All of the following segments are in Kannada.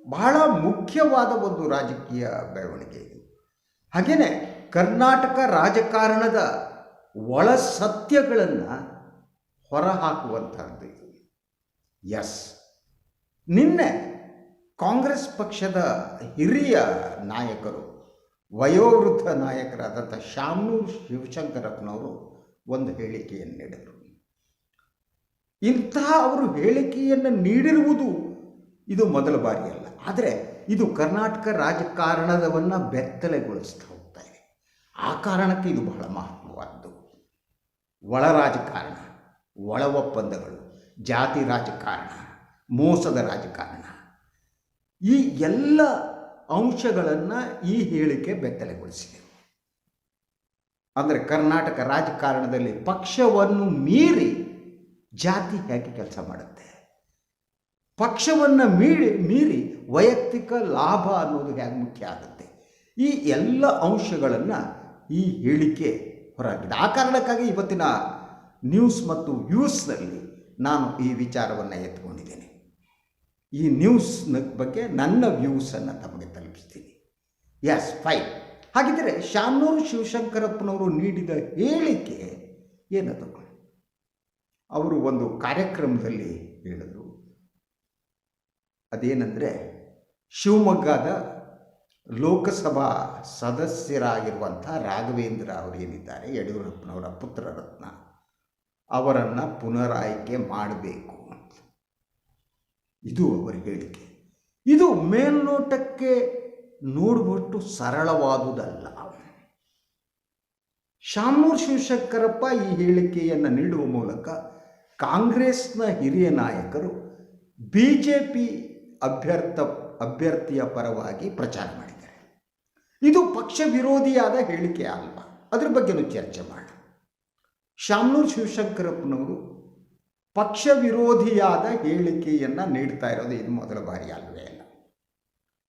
ಬಹಳ ಮುಖ್ಯವಾದ ಒಂದು ರಾಜಕೀಯ ಬೆಳವಣಿಗೆ ಇದು. ಹಾಗೆಯೇ ಕರ್ನಾಟಕ ರಾಜಕಾರಣದ ಒಳ ಸತ್ಯಗಳನ್ನು ಹೊರಹಾಕುವಂಥದ್ದು ಇದು. ಎಸ್, ನಿನ್ನೆ ಕಾಂಗ್ರೆಸ್ ಪಕ್ಷದ ಹಿರಿಯ ನಾಯಕರು, ವಯೋವೃದ್ಧ ನಾಯಕರಾದಂಥ ಶಾಮನೂರು ಶಿವಶಂಕರಪ್ಪನವರು ಒಂದು ಹೇಳಿಕೆಯನ್ನು ನೀಡಿದರು. ಇಂತಹ ಅವರು ಹೇಳಿಕೆಯನ್ನು ನೀಡಿರುವುದು ಇದು ಮೊದಲ ಬಾರಿಯಲ್ಲ, ಆದರೆ ಇದು ಕರ್ನಾಟಕ ರಾಜಕಾರಣದವನ್ನು ಬೆತ್ತಲೆಗೊಳಿಸ್ತಾ ಹೋಗ್ತಾ ಇದೆ. ಆ ಕಾರಣಕ್ಕೆ ಇದು ಬಹಳ ಮಹತ್ವವಾದ್ದು. ಒಳ ರಾಜಕಾರಣ, ಒಳ ಒಪ್ಪಂದಗಳು, ಜಾತಿ ರಾಜಕಾರಣ, ಮೋಸದ ರಾಜಕಾರಣ, ಈ ಎಲ್ಲ ಅಂಶಗಳನ್ನು ಈ ಹೇಳಿಕೆ ಬೆತ್ತಲೆಗೊಳಿಸಿದೆ. ಅಂದರೆ ಕರ್ನಾಟಕ ರಾಜಕಾರಣದಲ್ಲಿ ಪಕ್ಷವನ್ನು ಮೀರಿ ಜಾತಿ ಹೇಗೆ ಕೆಲಸ ಮಾಡುತ್ತೆ, ಪಕ್ಷವನ್ನು ಮೀರಿ ವೈಯಕ್ತಿಕ ಲಾಭ ಅನ್ನೋದು ಹೇಗೆ ಮುಖ್ಯ ಆಗುತ್ತೆ, ಈ ಎಲ್ಲ ಅಂಶಗಳನ್ನು ಈ ಹೇಳಿಕೆ ಹೊರಗಿದೆ. ಆ ಕಾರಣಕ್ಕಾಗಿ ಇವತ್ತಿನ ನ್ಯೂಸ್ ಮತ್ತು ವ್ಯೂಸ್ನಲ್ಲಿ ನಾನು ಈ ವಿಚಾರವನ್ನು ಎತ್ಕೊಂಡಿದ್ದೇನೆ. ಈ ನ್ಯೂಸ್ನ ಬಗ್ಗೆ ನನ್ನ ವ್ಯೂಸನ್ನು ತಮಗೆ ತಲುಪಿಸ್ತೀನಿ. S, fine. ಹಾಗಿದ್ದರೆ ಶಾಮನೂರು ಶಿವಶಂಕರಪ್ಪನವರು ನೀಡಿದ ಹೇಳಿಕೆ ಏನದು? ಅವರು ಒಂದು ಕಾರ್ಯಕ್ರಮದಲ್ಲಿ ಹೇಳಿದರು. ಅದೇನೆಂದರೆ, ಶಿವಮೊಗ್ಗದ ಲೋಕಸಭಾ ಸದಸ್ಯರಾಗಿರುವಂಥ ರಾಘವೇಂದ್ರ ಅವರೇನಿದ್ದಾರೆ, ಯಡಿಯೂರಪ್ಪನವರ ಪುತ್ರರತ್ನ, ಅವರನ್ನು ಪುನರಾಯ್ಕೆ ಮಾಡಬೇಕು. ಇದು ಅವರ ಹೇಳಿಕೆ. ಇದು ಮೇಲ್ನೋಟಕ್ಕೆ ನೋಡುವಷ್ಟು ಸರಳವಾದುದಲ್ಲ. ಶಾಮನೂರು ಶಿವಶಂಕರಪ್ಪ ಈ ಹೇಳಿಕೆಯನ್ನು ನೀಡುವ ಮೂಲಕ ಕಾಂಗ್ರೆಸ್ನ ಹಿರಿಯ ನಾಯಕರು BJP ಅಭ್ಯರ್ಥಿಯ ಪರವಾಗಿ ಪ್ರಚಾರ ಮಾಡಿದ್ದಾರೆ. ಇದು ಪಕ್ಷ ವಿರೋಧಿಯಾದ ಹೇಳಿಕೆ ಅಲ್ವಾ? ಅದ್ರ ಬಗ್ಗೆನೂ ಚರ್ಚೆ ಮಾಡೋಣ. ಶಾಮನೂರು ಶಿವಶಂಕರಪ್ಪನವರು ಪಕ್ಷ ವಿರೋಧಿಯಾದ ಹೇಳಿಕೆಯನ್ನು ನೀಡ್ತಾ ಇರೋದು ಇದು ಮೊದಲ ಬಾರಿ ಅಲ್ವೇ ಅಲ್ಲ.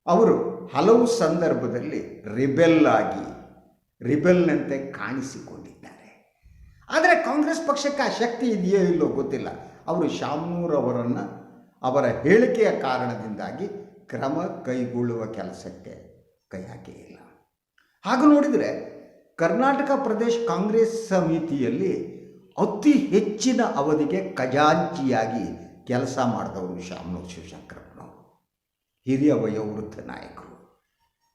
ಅವರು ಹಲವು ಸಂದರ್ಭದಲ್ಲಿ ರಿಬೆಲ್ನಂತೆ ಕಾಣಿಸಿಕೊಂಡಿದ್ದಾರೆ. ಆದರೆ ಕಾಂಗ್ರೆಸ್ ಪಕ್ಷಕ್ಕೆ ಆ ಶಕ್ತಿ ಇದೆಯೋ ಇಲ್ಲೋ ಗೊತ್ತಿಲ್ಲ. ಅವರು ಶಾಮನೂರು ಅವರನ್ನು ಅವರ ಹೇಳಿಕೆಯ ಕಾರಣದಿಂದಾಗಿ ಕ್ರಮ ಕೈಗೊಳ್ಳುವ ಕೆಲಸಕ್ಕೆ ಕೈ ಹಾಕಿಲ್ಲ. ಹಾಗೂ ನೋಡಿದರೆ ಕರ್ನಾಟಕ ಪ್ರದೇಶ ಕಾಂಗ್ರೆಸ್ ಸಮಿತಿಯಲ್ಲಿ ಅತಿ ಹೆಚ್ಚಿನ ಅವಧಿಗೆ ಖಜಾಂಚಿಯಾಗಿ ಕೆಲಸ ಮಾಡಿದವರು ಶಾಮನೂರು ಶಿವಶಂಕರಪ್ಪನವರು, ಹಿರಿಯ ವಯೋವೃದ್ಧ ನಾಯಕರು.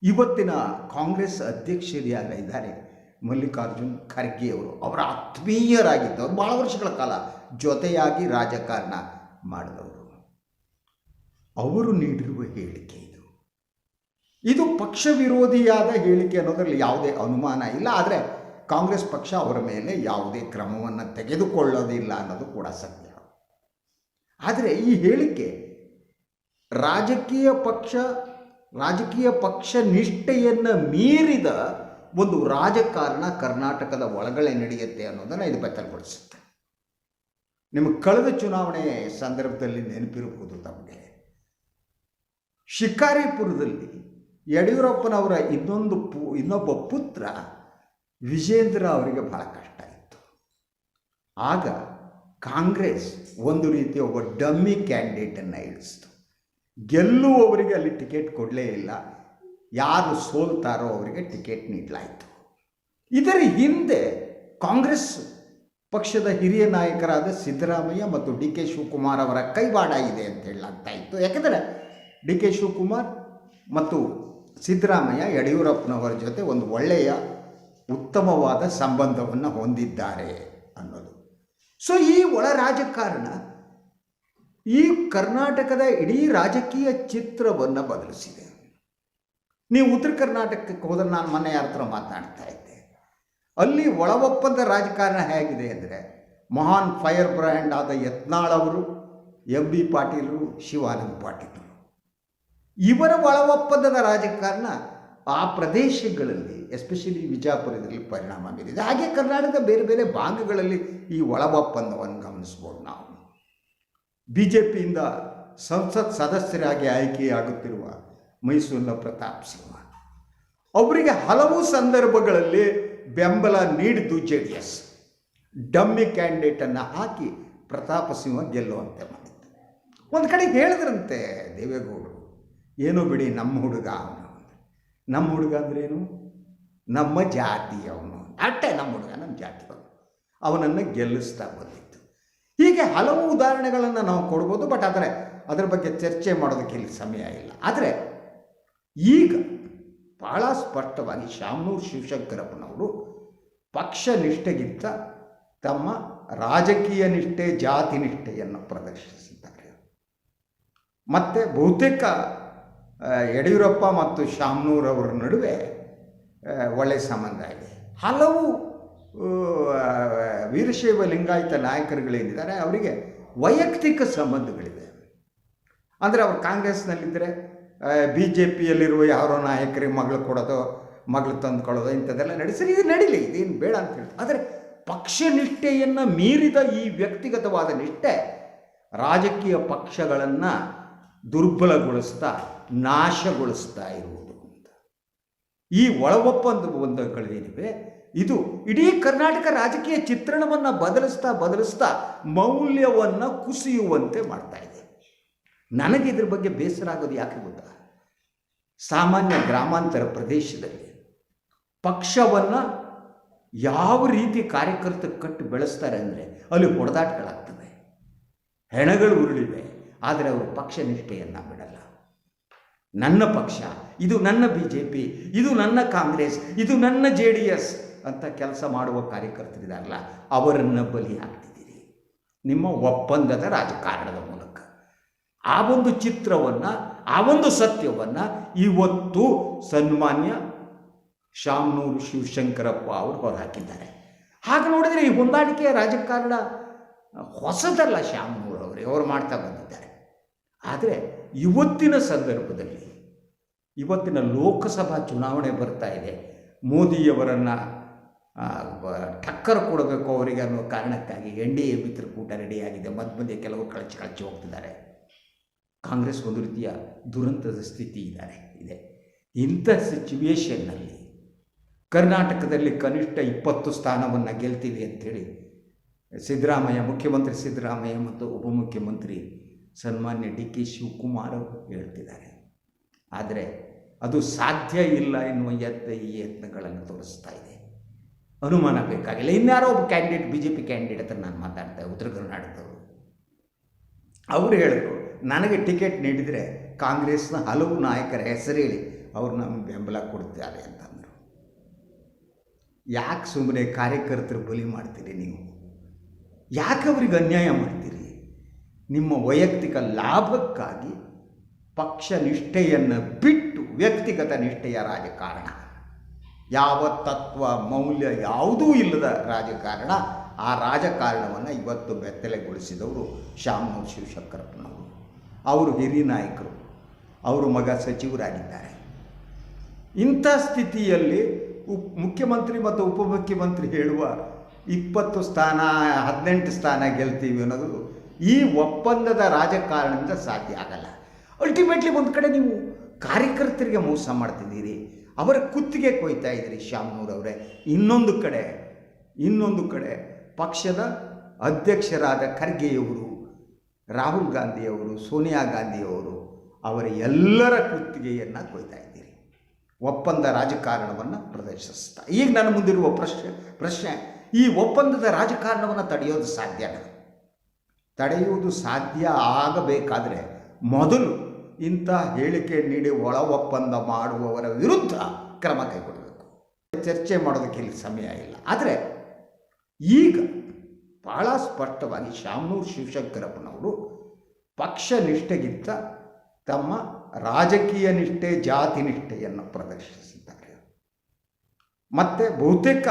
ಇವತ್ತಿನ ಕಾಂಗ್ರೆಸ್ ಅಧ್ಯಕ್ಷರು ಯಾರಿದ್ದಾರೆ, ಮಲ್ಲಿಕಾರ್ಜುನ್ ಖರ್ಗೆ ಅವರು, ಅವರ ಆತ್ಮೀಯರಾಗಿದ್ದವರು, ಭಾಳ ವರ್ಷಗಳ ಕಾಲ ಜೊತೆಯಾಗಿ ರಾಜಕಾರಣ ಮಾಡಿದವರು. ಅವರು ನೀಡಿರುವ ಹೇಳಿಕೆ ಇದು ಪಕ್ಷ ವಿರೋಧಿಯಾದ ಹೇಳಿಕೆ ಅನ್ನೋದರಲ್ಲಿ ಯಾವುದೇ ಅನುಮಾನ ಇಲ್ಲ. ಆದರೆ ಕಾಂಗ್ರೆಸ್ ಪಕ್ಷ ಅವರ ಮೇಲೆ ಯಾವುದೇ ಕ್ರಮವನ್ನು ತೆಗೆದುಕೊಳ್ಳೋದಿಲ್ಲ ಅನ್ನೋದು ಕೂಡ ಸತ್ಯ. ಆದರೆ ಈ ಹೇಳಿಕೆ ರಾಜಕೀಯ ಪಕ್ಷ ನಿಷ್ಠೆಯನ್ನು ಮೀರಿದ ಒಂದು ರಾಜಕಾರಣ ಕರ್ನಾಟಕದ ಒಳಗಡೆ ನಡೆಯುತ್ತೆ ಅನ್ನೋದನ್ನು ಇದು ಬೆತ್ತಲೆಗೊಳಿಸುತ್ತೆ. ನಿಮಗೆ ಕಳೆದ ಚುನಾವಣೆ ಸಂದರ್ಭದಲ್ಲಿ ನೆನಪಿರಬಹುದು ತಮಗೆ, ಶಿಕಾರಿಪುರದಲ್ಲಿ ಯಡಿಯೂರಪ್ಪನವರ ಇನ್ನೊಬ್ಬ ಪುತ್ರ ವಿಜೇಂದ್ರ ಅವರಿಗೆ ಬಹಳ ಕಷ್ಟ ಇತ್ತು. ಆಗ ಕಾಂಗ್ರೆಸ್ ಒಂದು ರೀತಿಯ ಒಬ್ಬ ಡಮ್ಮಿ ಕ್ಯಾಂಡಿಡೇಟನ್ನು ಇಳಿಸ್ತು. ಗೆಲ್ಲುವವರಿಗೆ ಅಲ್ಲಿ ಟಿಕೆಟ್ ಕೊಡಲೇ ಇಲ್ಲ, ಯಾರು ಸೋಲ್ತಾರೋ ಅವರಿಗೆ ಟಿಕೆಟ್ ನೀಡಲಾಯಿತು. ಇದರ ಹಿಂದೆ ಕಾಂಗ್ರೆಸ್ ಪಕ್ಷದ ಹಿರಿಯ ನಾಯಕರಾದ ಸಿದ್ದರಾಮಯ್ಯ ಮತ್ತು DK ಶಿವಕುಮಾರ್ ಅವರ ಕೈವಾಡ ಇದೆ ಅಂತ ಹೇಳಲಾಗ್ತಾ ಇತ್ತು. ಯಾಕೆಂದರೆ DK ಶಿವಕುಮಾರ್ ಮತ್ತು ಸಿದ್ದರಾಮಯ್ಯ ಯಡಿಯೂರಪ್ಪನವರ ಜೊತೆ ಒಂದು ಒಳ್ಳೆಯ ಉತ್ತಮವಾದ ಸಂಬಂಧವನ್ನು ಹೊಂದಿದ್ದಾರೆ ಅನ್ನೋದು. ಸೊ ಈ ಒಳ ರಾಜಕಾರಣ ಈ ಕರ್ನಾಟಕದ ಇಡೀ ರಾಜಕೀಯ ಚಿತ್ರವನ್ನು ಬದಲಿಸಿದೆ. ನೀವು ಉತ್ತರ ಕರ್ನಾಟಕಕ್ಕೆ ಹೋದರೆ, ನಾನು ಮೊನ್ನೆ ಯಾರ ಹತ್ರ ಮಾತನಾಡ್ತಾ ಇದ್ದೆ, ಅಲ್ಲಿ ಒಳ ಒಪ್ಪಂದ ರಾಜಕಾರಣ ಹೇಗಿದೆ ಅಂದರೆ, ಮಹಾನ್ ಫೈರ್ ಬ್ರ್ಯಾಂಡ್ ಆದ ಯತ್ನಾಳ್ ಅವರು, MB ಪಾಟೀಲರು, ಶಿವಾನಂದ ಪಾಟೀಲರು, ಇವರ ಒಳ ಒಪ್ಪಂದದ ರಾಜಕಾರಣ ಆ ಪ್ರದೇಶಗಳಲ್ಲಿ, ಎಸ್ಪೆಷಲಿ ವಿಜಯಪುರದಲ್ಲಿ ಪರಿಣಾಮ ಬೀರಿದೆ. ಹಾಗೆ ಕರ್ನಾಟಕದ ಬೇರೆ ಬೇರೆ ಭಾಗಗಳಲ್ಲಿ ಈ ಒಳ ಒಪ್ಪಂದವನ್ನು ಗಮನಿಸ್ಬೋದು ನಾವು. BJPಯಿಂದ ಸಂಸತ್ ಸದಸ್ಯರಾಗಿ ಆಯ್ಕೆಯಾಗುತ್ತಿರುವ ಮೈಸೂರಿನ ಪ್ರತಾಪ್ ಸಿಂಹ ಅವರಿಗೆ ಹಲವು ಸಂದರ್ಭಗಳಲ್ಲಿ ಬೆಂಬಲ ನೀಡಿದ್ದು JDS. ಡಮ್ಮಿ ಕ್ಯಾಂಡಿಡೇಟನ್ನು ಹಾಕಿ ಪ್ರತಾಪ ಸಿಂಹ ಗೆಲ್ಲುವಂತೆ ಮಾಡಿತ್ತು. ಒಂದು ಕಡೆ ಹೇಳಿದ್ರಂತೆ ದೇವೇಗೌಡರು, ಏನೋ ಬಿಡಿ ನಮ್ಮ ಹುಡುಗ ಅವನು. ನಮ್ಮ ಹುಡುಗ ಅಂದ್ರೇನು? ನಮ್ಮ ಜಾತಿಯವನು, ಅಷ್ಟೇ. ನಮ್ಮ ಹುಡುಗ ನಮ್ಮ ಜಾತಿಯವನು, ಅವನನ್ನು ಗೆಲ್ಲಿಸ್ತಾ ಬಂದಿತ್ತು. ಹೀಗೆ ಹಲವು ಉದಾಹರಣೆಗಳನ್ನು ನಾವು ಕೊಡ್ಬೋದು, ಬಟ್ ಅದರ ಬಗ್ಗೆ ಚರ್ಚೆ ಮಾಡೋದಕ್ಕೆ ಇಲ್ಲಿ ಸಮಯ ಇಲ್ಲ. ಆದರೆ ಈಗ ಬಹಳ ಸ್ಪಷ್ಟವಾಗಿ ಶಾಮನೂರು ಶಿವಶಂಕರಪ್ಪನವರು ಪಕ್ಷ ನಿಷ್ಠೆಗಿಂತ ತಮ್ಮ ರಾಜಕೀಯ ನಿಷ್ಠೆ, ಜಾತಿ ನಿಷ್ಠೆಯನ್ನು ಪ್ರದರ್ಶಿಸಿದ್ದಾರೆ. ಮತ್ತು ಬಹುತೇಕ ಯಡಿಯೂರಪ್ಪ ಮತ್ತು ಶಾಮನೂರವರ ನಡುವೆ ಒಳ್ಳೆಯ ಸಂಬಂಧ ಇದೆ. ಹಲವು ವೀರಶೈವ ಲಿಂಗಾಯತ ನಾಯಕರುಗಳೇನಿದ್ದಾರೆ ಅವರಿಗೆ ವೈಯಕ್ತಿಕ ಸಂಬಂಧಗಳಿದೆ. ಅಂದರೆ ಅವರು ಕಾಂಗ್ರೆಸ್ನಲ್ಲಿದ್ದರೆ BJPಯಲ್ಲಿರುವ ಯಾರೋ ನಾಯಕರಿಗೆ ಮಗಳು ಕೊಡೋದು, ಮಗಳು ತಂದುಕೊಳ್ಳೋದು, ಇಂಥದ್ದೆಲ್ಲ ನಡೆಸಿರಿ, ಇದು ನಡೀಲಿ, ಇದೇನು ಬೇಡ ಅಂತ ಹೇಳ್ತಾರೆ. ಆದರೆ ಪಕ್ಷ ನಿಷ್ಠೆಯನ್ನು ಮೀರಿದ ಈ ವ್ಯಕ್ತಿಗತವಾದ ನಿಷ್ಠೆ ರಾಜಕೀಯ ಪಕ್ಷಗಳನ್ನು ದುರ್ಬಲಗೊಳಿಸ್ತಾ, ನಾಶಗೊಳಿಸ್ತಾ ಇರುವುದು ಅಂತ. ಈ ಒಳ ಒಪ್ಪಂದಗಳೇನಿವೆ ಇದು ಇಡೀ ಕರ್ನಾಟಕ ರಾಜಕೀಯ ಚಿತ್ರಣವನ್ನು ಬದಲಿಸ್ತಾ ಮೌಲ್ಯವನ್ನು ಕುಸಿಯುವಂತೆ ಮಾಡ್ತಾ ಇದೆ. ನನಗೆ ಇದ್ರ ಬಗ್ಗೆ ಬೇಸರ ಆಗೋದು ಯಾಕೆ ಗೊತ್ತಾ? ಸಾಮಾನ್ಯ ಗ್ರಾಮಾಂತರ ಪ್ರದೇಶದಲ್ಲಿ ಪಕ್ಷವನ್ನು ಯಾವ ರೀತಿ ಕಾರ್ಯಕರ್ತರು ಕಟ್ಟು ಬೆಳೆಸ್ತಾರೆ ಅಂದರೆ ಅಲ್ಲಿ ಹೊಡೆದಾಟಗಳಾಗ್ತವೆ, ಹೆಣಗಳು ಉರುಳಿವೆ. ಆದರೆ ಅವರು ಪಕ್ಷ ನಿಷ್ಠೆಯನ್ನು ಬಿಡಲ್ಲ. ನನ್ನ ಪಕ್ಷ, ಇದು ನನ್ನ BJP, ಇದು ನನ್ನ ಕಾಂಗ್ರೆಸ್, ಇದು ನನ್ನ JDS ಅಂತ ಕೆಲಸ ಮಾಡುವ ಕಾರ್ಯಕರ್ತರಿದಾರಲ್ಲ, ಅವರನ್ನು ಬಲಿ ಹಾಕ್ತಿದ್ದೀರಿ ನಿಮ್ಮ ಒಪ್ಪಂದದ ರಾಜಕಾರಣದ ಮೂಲಕ. ಆ ಒಂದು ಚಿತ್ರವನ್ನು, ಆ ಒಂದು ಸತ್ಯವನ್ನು ಇವತ್ತು ಸನ್ಮಾನ್ಯ ಶಾಮನೂರು ಶಿವಶಂಕರಪ್ಪ ಅವರು ಹೊರಹಾಕಿದ್ದಾರೆ. ಹಾಗೆ ನೋಡಿದರೆ ಈ ಹೊಂದಾಣಿಕೆಯ ರಾಜಕಾರಣ ಹೊಸದಲ್ಲ, ಶಾಮನೂರು ಅವರು ಮಾಡ್ತಾ ಬಂದಿದ್ದಾರೆ. ಆದರೆ ಇವತ್ತಿನ ಸಂದರ್ಭದಲ್ಲಿ, ಇವತ್ತಿನ ಲೋಕಸಭಾ ಚುನಾವಣೆ ಬರ್ತಾ ಇದೆ, ಮೋದಿಯವರನ್ನು ಟಕ್ಕರ್ ಕೊಡಬೇಕು ಅವರಿಗೆ ಅನ್ನೋ ಕಾರಣಕ್ಕಾಗಿ NDA ಮಿತ್ರಕೂಟ ರೆಡಿಯಾಗಿದೆ. ಮಧ್ಯೆ ಕೆಲವು ಕಳಚಿ ಹೋಗ್ತಿದ್ದಾರೆ. ಕಾಂಗ್ರೆಸ್ ಒಂದು ರೀತಿಯ ದುರಂತದ ಸ್ಥಿತಿ ಇದೆ. ಇಂಥ ಸಿಚುವೇಷನ್ನಲ್ಲಿ ಕರ್ನಾಟಕದಲ್ಲಿ ಕನಿಷ್ಠ 20 ಸ್ಥಾನವನ್ನು ಗೆಲ್ತೀವಿ ಅಂಥೇಳಿ ಮುಖ್ಯಮಂತ್ರಿ ಸಿದ್ದರಾಮಯ್ಯ ಮತ್ತು ಉಪಮುಖ್ಯಮಂತ್ರಿ ಸನ್ಮಾನ್ಯ DK ಶಿವಕುಮಾರ್ ಅವರು ಹೇಳ್ತಿದ್ದಾರೆ. ಆದರೆ ಅದು ಸಾಧ್ಯ ಇಲ್ಲ ಎನ್ನುವ ಯತ್ನಗಳನ್ನು ತೋರಿಸ್ತಾ ಇದೆ. ಅನುಮಾನ ಬೇಕಾಗಿಲ್ಲ. ಇನ್ಯಾರೋ ಒಬ್ಬ ಕ್ಯಾಂಡಿಡೇಟ್, BJP ಕ್ಯಾಂಡಿಡೇಟ್ ಹತ್ರ ನಾನು ಮಾತಾಡ್ತಾ, ಉತ್ತರ ಕರ್ನಾಟಕದವರು, ಅವರು ಹೇಳಿದ್ರು, ನನಗೆ ಟಿಕೆಟ್ ನೀಡಿದರೆ ಕಾಂಗ್ರೆಸ್ನ ಹಲವು ನಾಯಕರ ಹೆಸರು ಹೇಳಿ ಅವರು ನಮಗೆ ಬೆಂಬಲ ಕೊಡ್ತಾರೆ ಅಂತಂದರು. ಯಾಕೆ ಸುಮ್ಮನೆ ಕಾರ್ಯಕರ್ತರು ಬಲಿ ಮಾಡ್ತೀರಿ ನೀವು? ಯಾಕೆ ಅವ್ರಿಗೆ ಅನ್ಯಾಯ ಮಾಡ್ತೀರಿ? ನಿಮ್ಮ ವೈಯಕ್ತಿಕ ಲಾಭಕ್ಕಾಗಿ ಪಕ್ಷ ನಿಷ್ಠೆಯನ್ನು ಬಿಟ್ಟು ವ್ಯಕ್ತಿಗತ ನಿಷ್ಠೆಯ ರಾಜಕಾರಣ, ಯಾವ ತತ್ವ ಮೌಲ್ಯ ಯಾವುದೂ ಇಲ್ಲದ ರಾಜಕಾರಣ, ಆ ರಾಜಕಾರಣವನ್ನು ಇವತ್ತು ಬೆತ್ತಲೆಗೊಳಿಸಿದವರು ಶಾಮನೂರು ಶಿವಶಂಕರಪ್ಪನವರು. ಅವರು ಹಿರಿಯ ನಾಯಕರು, ಅವರು ಮಗ ಸಚಿವರಾಗಿದ್ದಾರೆ. ಇಂಥ ಸ್ಥಿತಿಯಲ್ಲಿ ಮುಖ್ಯಮಂತ್ರಿ ಮತ್ತು ಉಪಮುಖ್ಯಮಂತ್ರಿ ಹೇಳುವ 20 ಸ್ಥಾನ 18 ಸ್ಥಾನ ಗೆಲ್ತೀವಿ ಅನ್ನೋದು ಈ ಒಪ್ಪಂದದ ರಾಜಕಾರಣದಿಂದ ಸಾಧ್ಯ ಆಗಲ್ಲ. ಅಲ್ಟಿಮೇಟ್ಲಿ ಒಂದು ಕಡೆ ನೀವು ಕಾರ್ಯಕರ್ತರಿಗೆ ಮೋಸ ಮಾಡ್ತಿದ್ದೀರಿ, ಅವರ ಕುತ್ತಿಗೆ ಕೊಯ್ತಾ ಇದ್ದೀರಿ ಶಾಮನೂರವರೇ. ಇನ್ನೊಂದು ಕಡೆ ಪಕ್ಷದ ಅಧ್ಯಕ್ಷರಾದ ಖರ್ಗೆಯವರು, ರಾಹುಲ್ ಗಾಂಧಿಯವರು, ಸೋನಿಯಾ ಗಾಂಧಿಯವರು, ಅವರ ಎಲ್ಲರ ಕುತ್ತಿಗೆಯನ್ನು ಕೊಯ್ತಾ ಇದ್ದೀರಿ, ಒಪ್ಪಂದ ರಾಜಕಾರಣವನ್ನು ಪ್ರದರ್ಶಿಸ್ತಾ. ಈಗ ನನ್ನ ಮುಂದಿರುವ ಪ್ರಶ್ನೆ, ಈ ಒಪ್ಪಂದದ ರಾಜಕಾರಣವನ್ನು ತಡೆಯುವುದು ಸಾಧ್ಯ ಆಗಬೇಕಾದರೆ ಮೊದಲು ಇಂಥ ಹೇಳಿಕೆ ನೀಡಿ ಒಳ ಒಪ್ಪಂದ ಮಾಡುವವರ ವಿರುದ್ಧ ಕ್ರಮ ಕೈಗೊಳ್ಳಬೇಕು. ಚರ್ಚೆ ಮಾಡೋದಕ್ಕೆ ಇಲ್ಲಿ ಸಮಯ ಇಲ್ಲ. ಆದರೆ ಈಗ ಬಹಳ ಸ್ಪಷ್ಟವಾಗಿ ಶಾಮನೂರು ಶಿವಶಂಕರಪ್ಪನವರು ಪಕ್ಷ ನಿಷ್ಠೆಗಿಂತ ತಮ್ಮ ರಾಜಕೀಯ ನಿಷ್ಠೆ, ಜಾತಿ ನಿಷ್ಠೆಯನ್ನು ಪ್ರದರ್ಶಿಸಿದ್ದಾರೆ. ಮತ್ತು ಬಹುತೇಕ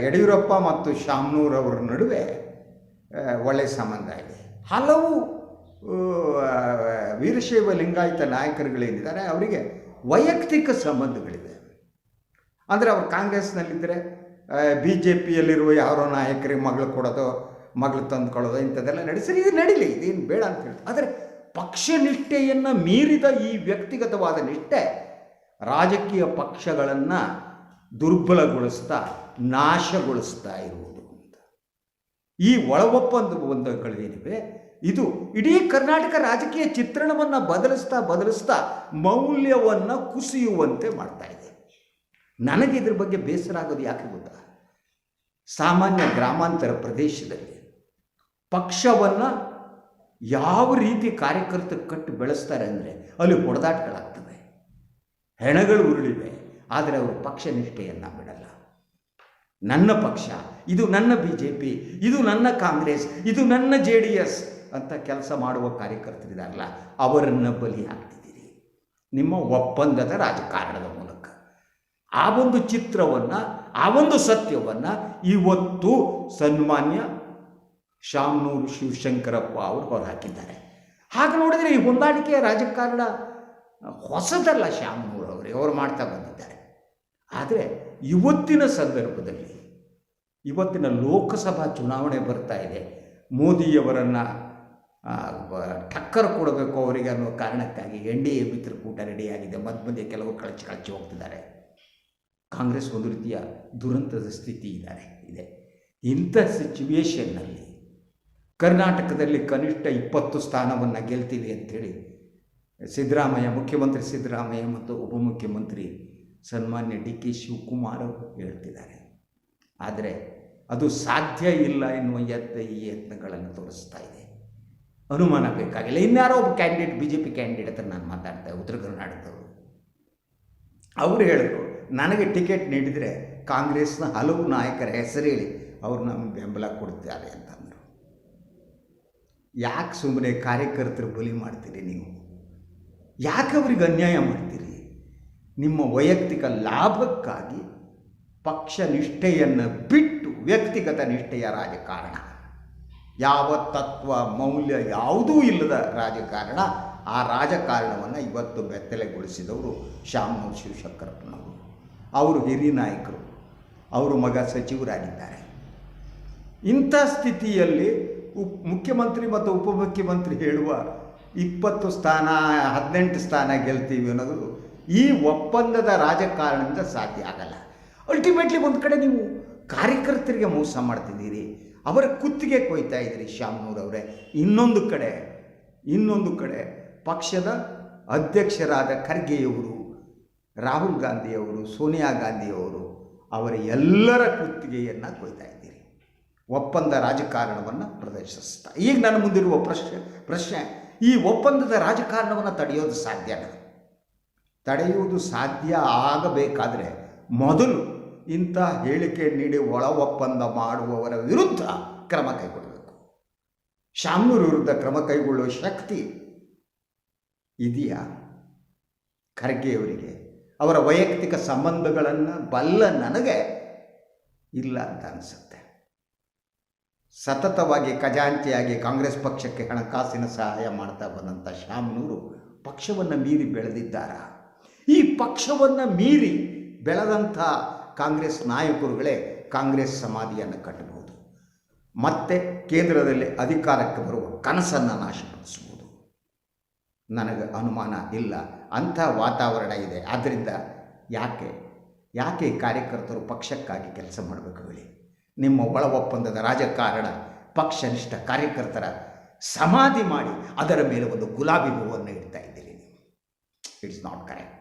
ಯಡಿಯೂರಪ್ಪ ಮತ್ತು ಶಾಮನೂರವರ ನಡುವೆ ಒಳ್ಳೆಯ ಸಂಬಂಧ ಇದೆ. ಹಲವು ವೀರಶೈವ ಲಿಂಗಾಯತ ನಾಯಕರುಗಳೇನಿದ್ದಾರೆ ಅವರಿಗೆ ವೈಯಕ್ತಿಕ ಸಂಬಂಧಗಳಿದೆ. ಅಂದರೆ ಅವರು ಕಾಂಗ್ರೆಸ್ನಲ್ಲಿದ್ದರೆ BJPಯಲ್ಲಿರುವ ಯಾರೋ ನಾಯಕರಿಗೆ ಮಗಳು ಕೊಡೋದು, ಮಗಳು ತಂದುಕೊಳ್ಳೋದು, ಇಂಥದ್ದೆಲ್ಲ ನಡೆಸಿರಿ, ಇದು ನಡೀಲಿ, ಇದೇನು ಬೇಡ ಅಂತ ಹೇಳ್ತಾರೆ. ಆದರೆ ಪಕ್ಷ ನಿಷ್ಠೆಯನ್ನು ಮೀರಿದ ಈ ವ್ಯಕ್ತಿಗತವಾದ ನಿಷ್ಠೆ ರಾಜಕೀಯ ಪಕ್ಷಗಳನ್ನು ದುರ್ಬಲಗೊಳಿಸ್ತಾ, ನಾಶಗೊಳಿಸ್ತಾ ಇರುವುದು ಅಂತ. ಈ ಒಳ ಒಪ್ಪಂದಗಳೇನಿವೆ ಇದು ಇಡೀ ಕರ್ನಾಟಕ ರಾಜಕೀಯ ಚಿತ್ರಣವನ್ನು ಬದಲಿಸ್ತಾ ಮೌಲ್ಯವನ್ನು ಕುಸಿಯುವಂತೆ ಮಾಡ್ತಾ ಇದೆ. ನನಗೆ ಇದ್ರ ಬಗ್ಗೆ ಬೇಸರ ಆಗೋದು ಯಾಕೆ ಗೊತ್ತಾ? ಸಾಮಾನ್ಯ ಗ್ರಾಮಾಂತರ ಪ್ರದೇಶದಲ್ಲಿ ಪಕ್ಷವನ್ನು ಯಾವ ರೀತಿ ಕಾರ್ಯಕರ್ತರು ಕಟ್ಟು ಬೆಳೆಸ್ತಾರೆ ಅಂದರೆ ಅಲ್ಲಿ ಹೊಡೆದಾಟಗಳಾಗ್ತವೆ, ಹೆಣಗಳು ಉರುಳಿವೆ. ಆದರೆ ಅವರು ಪಕ್ಷ ನಿಷ್ಠೆಯನ್ನು ಬಿಡಲ್ಲ. ನನ್ನ ಪಕ್ಷ, ಇದು ನನ್ನ BJP, ಇದು ನನ್ನ ಕಾಂಗ್ರೆಸ್, ಇದು ನನ್ನ JDS ಅಂತ ಕೆಲಸ ಮಾಡುವ ಕಾರ್ಯಕರ್ತರಿದಾರಲ್ಲ, ಅವರನ್ನು ಬಲಿ ಹಾಕ್ತಿದ್ದೀರಿ ನಿಮ್ಮ ಒಪ್ಪಂದದ ರಾಜಕಾರಣದ ಮೂಲಕ. ಆ ಒಂದು ಚಿತ್ರವನ್ನು, ಆ ಒಂದು ಸತ್ಯವನ್ನು ಇವತ್ತು ಸನ್ಮಾನ್ಯ ಶಾಮನೂರು ಶಿವಶಂಕರಪ್ಪ ಅವರು ಹೊರಹಾಕಿದ್ದಾರೆ. ಹಾಗೆ ನೋಡಿದರೆ ಈ ಹೊಂದಾಣಿಕೆಯ ರಾಜಕಾರಣ ಹೊಸದಲ್ಲ, ಶಾಮನೂರು ಅವರು ಮಾಡ್ತಾ ಬಂದಿದ್ದಾರೆ. ಆದರೆ ಇವತ್ತಿನ ಸಂದರ್ಭದಲ್ಲಿ, ಇವತ್ತಿನ ಲೋಕಸಭಾ ಚುನಾವಣೆ ಬರ್ತಾ ಇದೆ, ಮೋದಿಯವರನ್ನು ಟಕ್ಕರ್ ಕೊಡಬೇಕು ಅವರಿಗೆ ಅನ್ನೋ ಕಾರಣಕ್ಕಾಗಿ NDA ಮಿತ್ರಕೂಟ ರೆಡಿಯಾಗಿದೆ. ಮಧ್ಯೆ ಕೆಲವರು ಕಳಚಿ ಹೋಗ್ತಿದ್ದಾರೆ. ಕಾಂಗ್ರೆಸ್ ಒಂದು ರೀತಿಯ ದುರಂತದ ಸ್ಥಿತಿ ಇದೆ. ಇಂಥ ಸಿಚುವೇಷನ್ನಲ್ಲಿ ಕರ್ನಾಟಕದಲ್ಲಿ ಕನಿಷ್ಠ 20 ಸ್ಥಾನವನ್ನು ಗೆಲ್ತೀವಿ ಅಂಥೇಳಿ ಮುಖ್ಯಮಂತ್ರಿ ಸಿದ್ದರಾಮಯ್ಯ ಮತ್ತು ಉಪಮುಖ್ಯಮಂತ್ರಿ ಸನ್ಮಾನ್ಯ DK ಶಿವಕುಮಾರ್ ಅವರು ಹೇಳ್ತಿದ್ದಾರೆ. ಆದರೆ ಅದು ಸಾಧ್ಯ ಇಲ್ಲ ಎನ್ನುವ ಈ ಯತ್ನಗಳನ್ನು ತೋರಿಸ್ತಾ ಇದೆ. ಅನುಮಾನ ಬೇಕಾಗಿಲ್ಲ. ಇನ್ಯಾರೋ ಒಬ್ಬ ಕ್ಯಾಂಡಿಡೇಟ್, BJP ಕ್ಯಾಂಡಿಡೇಟ್ ಹತ್ರ ನಾನು ಮಾತಾಡ್ತಾ ಉತ್ತರ ಕರ್ನಾಟಕದವರು, ಅವರು ಹೇಳಿದ್ರು, ನನಗೆ ಟಿಕೆಟ್ ನೀಡಿದರೆ ಕಾಂಗ್ರೆಸ್ನ ಹಲವು ನಾಯಕರ ಹೆಸರು ಹೇಳಿ ಅವ್ರು ನಮಗೆ ಬೆಂಬಲ ಕೊಡ್ತಾರೆ ಅಂತಂದರು. ಯಾಕೆ ಸುಮ್ಮನೆ ಕಾರ್ಯಕರ್ತರು ಬಲಿ ಮಾಡ್ತೀರಿ ನೀವು? ಯಾಕೆ ಅವ್ರಿಗೆ ಅನ್ಯಾಯ ಮಾಡ್ತೀರಿ? ನಿಮ್ಮ ವೈಯಕ್ತಿಕ ಲಾಭಕ್ಕಾಗಿ ಪಕ್ಷ ನಿಷ್ಠೆಯನ್ನು ಬಿಟ್ಟು ವ್ಯಕ್ತಿಗತ ನಿಷ್ಠೆಯ ರಾಜಕಾರಣ, ಯಾವ ತತ್ವ ಮೌಲ್ಯ ಯಾವುದೂ ಇಲ್ಲದ ರಾಜಕಾರಣ, ಆ ರಾಜಕಾರಣವನ್ನು ಇವತ್ತು ಬೆತ್ತಲೆಗೊಳಿಸಿದವರು ಶಾಮನೂರು ಶಿವಶಂಕರಪ್ಪನವರು. ಅವರು ಹಿರಿಯ ನಾಯಕರು, ಅವರು ಮಗ ಸಚಿವರಾಗಿದ್ದಾರೆ. ಇಂಥ ಸ್ಥಿತಿಯಲ್ಲಿ ಮುಖ್ಯಮಂತ್ರಿ ಮತ್ತು ಉಪಮುಖ್ಯಮಂತ್ರಿ ಹೇಳುವ 20 ಸ್ಥಾನ 18 ಸ್ಥಾನ ಗೆಲ್ತೀವಿ ಅನ್ನೋದು ಈ ಒಪ್ಪಂದದ ರಾಜಕಾರಣದಿಂದ ಸಾಧ್ಯ ಆಗಲ್ಲ. ಅಲ್ಟಿಮೇಟ್ಲಿ ಒಂದು ಕಡೆ ನೀವು ಕಾರ್ಯಕರ್ತರಿಗೆ ಮೋಸ ಮಾಡ್ತಿದ್ದೀರಿ, ಅವರ ಕುತ್ತಿಗೆ ಕೊಯ್ತಾ ಇದ್ದೀರಿ ಶಾಮನೂರವರೇ. ಇನ್ನೊಂದು ಕಡೆ ಪಕ್ಷದ ಅಧ್ಯಕ್ಷರಾದ ಖರ್ಗೆಯವರು, ರಾಹುಲ್ ಗಾಂಧಿಯವರು, ಸೋನಿಯಾ ಗಾಂಧಿಯವರು, ಅವರ ಎಲ್ಲರ ಕುತ್ತಿಗೆಯನ್ನು ಕೊಯ್ತಾ ಇದ್ದೀರಿ. ಒಪ್ಪಂದ ರಾಜಕಾರಣವನ್ನು ಪ್ರದರ್ಶಿಸ್ತಾ. ಈಗ ನನ್ನ ಮುಂದಿರುವ ಪ್ರಶ್ನೆ, ಈ ಒಪ್ಪಂದದ ರಾಜಕಾರಣವನ್ನು ತಡೆಯೋದು ಸಾಧ್ಯನಾ? ತಡೆಯುವುದು ಸಾಧ್ಯ ಆಗಬೇಕಾದರೆ ಮೊದಲು ಇಂಥ ಹೇಳಿಕೆ ನೀಡಿ ಒಳ ಒಪ್ಪಂದ ಮಾಡುವವರ ವಿರುದ್ಧ ಕ್ರಮ ಕೈಗೊಳ್ಳಬೇಕು. ಶಾಮನೂರು ವಿರುದ್ಧ ಕ್ರಮ ಕೈಗೊಳ್ಳುವ ಶಕ್ತಿ ಇದೆಯಾ ಖರ್ಗೆಯವರಿಗೆ? ಅವರ ವೈಯಕ್ತಿಕ ಸಂಬಂಧಗಳನ್ನು ಬಲ್ಲ ನನಗೆ ಇಲ್ಲ ಅಂತ ಅನಿಸುತ್ತೆ. ಸತತವಾಗಿ ಖಜಾಂಚಿಯಾಗಿ ಕಾಂಗ್ರೆಸ್ ಪಕ್ಷಕ್ಕೆ ಹಣಕಾಸಿನ ಸಹಾಯ ಮಾಡ್ತಾ ಬಂದಂಥ ಶಾಮನೂರು ಪಕ್ಷವನ್ನು ಮೀರಿ ಬೆಳೆದಿದ್ದಾರಾ? ಈ ಪಕ್ಷವನ್ನು ಮೀರಿ ಬೆಳೆದಂಥ ಕಾಂಗ್ರೆಸ್ ನಾಯಕರುಗಳೇ ಕಾಂಗ್ರೆಸ್ ಸಮಾಧಿಯನ್ನು ಕಟ್ಟಬಹುದು, ಮತ್ತೆ ಕೇಂದ್ರದಲ್ಲಿ ಅಧಿಕಾರಕ್ಕೆ ಬರುವ ಕನಸನ್ನು ನಾಶಪಡಿಸಬಹುದು. ನನಗೆ ಅನುಮಾನ ಇಲ್ಲ, ಅಂಥ ವಾತಾವರಣ ಇದೆ. ಆದ್ದರಿಂದ ಯಾಕೆ ಕಾರ್ಯಕರ್ತರು ಪಕ್ಷಕ್ಕಾಗಿ ಕೆಲಸ ಮಾಡಬೇಕು ಹೇಳಿ? ನಿಮ್ಮ ಒಳ ಒಪ್ಪಂದದ ರಾಜಕಾರಣ ಪಕ್ಷನಿಷ್ಠ ಕಾರ್ಯಕರ್ತರ ಸಮಾಧಿ ಮಾಡಿ ಅದರ ಮೇಲೆ ಒಂದು ಗುಲಾಬಿ ಹೂವನ್ನು ಇಡ್ತಾ ಇದ್ದೀರಿ ನೀವು. It's not correct.